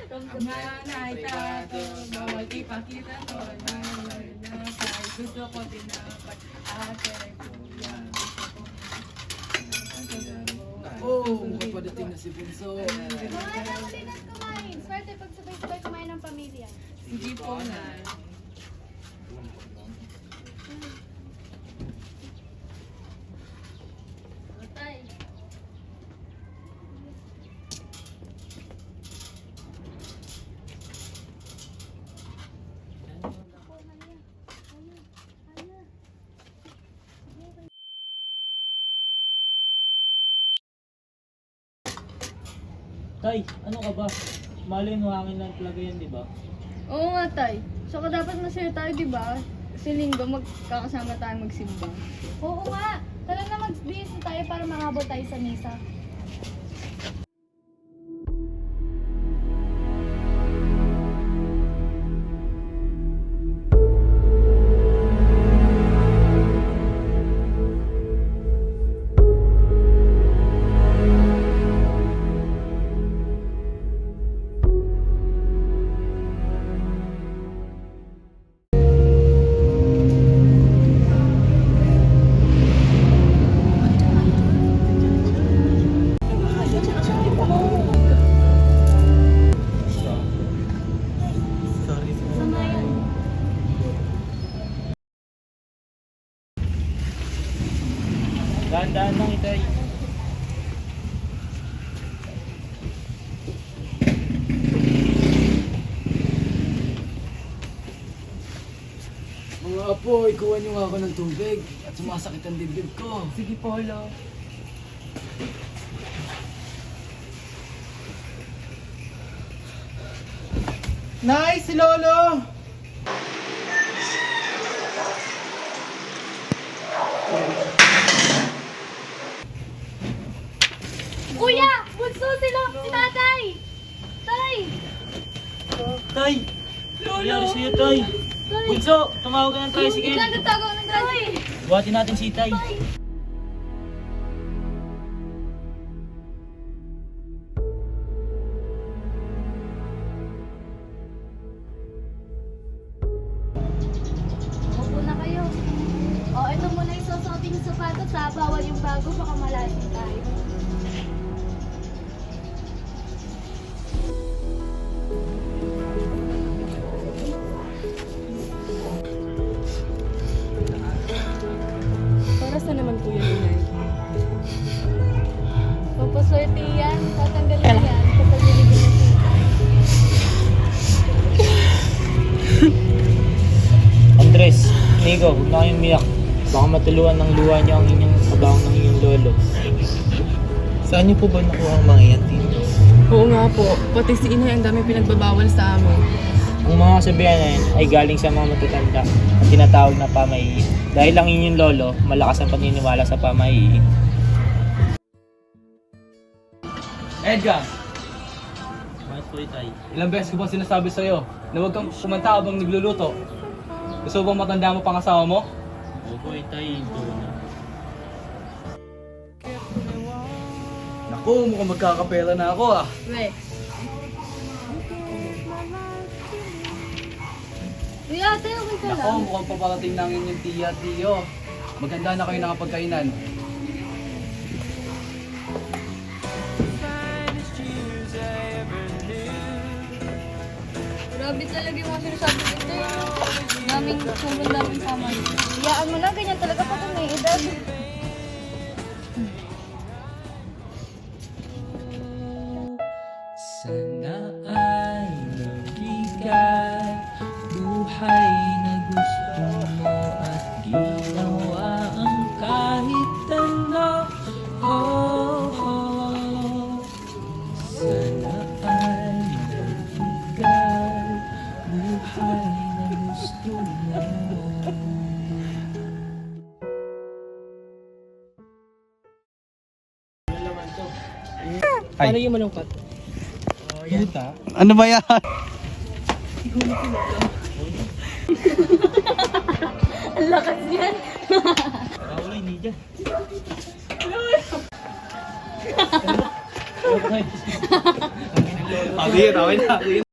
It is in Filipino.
Manay tato, bawal ipakita to na kahit gusto ko tinapat ate kuya. Mukhang padating na si Bunso. Kumain na ulit at kumain. Swerte pag sabay-sabay kumain ng pamilya. Sige po na. Tay. Tay, ano ka ba? Malay mo hangin lang talaga yan, di ba? Oo nga, Tay. Saka dapat masaya tayo, di ba? Kasi linggo magkakasama tayo magsimba. Oo nga. Tara na magbihis na tayo para makabot tayo sa misa. Daan-daan lang, Itay. Mga apo, ikuha niyo nga ako ng tubig at sumasakit ang dibdib ko. Sige po, Lo. Nay, si Lolo! Kuya! Bunso sila! Si tatay! Tay! Tay! Nangyari sa'yo, Tay? Bunso, tumawag ka ng tricycle. Bigla nagtagaw ng tay! Buhatin natin si Tay. Upo na kayo. O, ito muna yung susuotin yung sapatos ha. Bawal yung bago, baka malasin tayo. Para sa naman po yun, Inay. Papaswerte yan. Tatanggalin yan. Kapag nilibig na siya. Andres, Nico, huwag na kayong miyak. Baka matuluan ng luha niyo ang inyong kabahong ng inyong lolo. Saan niyo po ba nakuha ang mga yan, Tito? Oo nga po. Pati si Inay ang dami pinagbabawal sa amin. Ang mga kasabihan na yan ay galing sa mga matatanda at tinatawag na pamaihi. Dahil ang inyong lolo, malakas ang paniniwala sa pamaihi. Edgar, Bakit po, Itay? ilang beses ko bang sinasabi sa'yo na huwag kang kumanta habang nagluluto? Gusto mo bang matanda mo pang asawa mo? Opo, Itay. Ito na. Naku, mukhang magkakapera na ako ah. We, Uy, ate, okay ka Naku, lang? mukhang paparating na ang inyong tiya, tiyo. Maganda na kayo nakapagkainan. grabe talaga yung mga sinasabi ko ito. Sobrang daming sama. Hayaan mo na, ganyan talaga pag may edad. Sana ay nabigay buhay na gusto mo at ginawa ang kahit ano. Oh, oh. Sana ay nabigay buhay na gusto mo. Ay. Paano yung malungkot? Ano ba yan? Ang lakas niyan. Wala, hindi dyan. Sige, tawin na. Sige.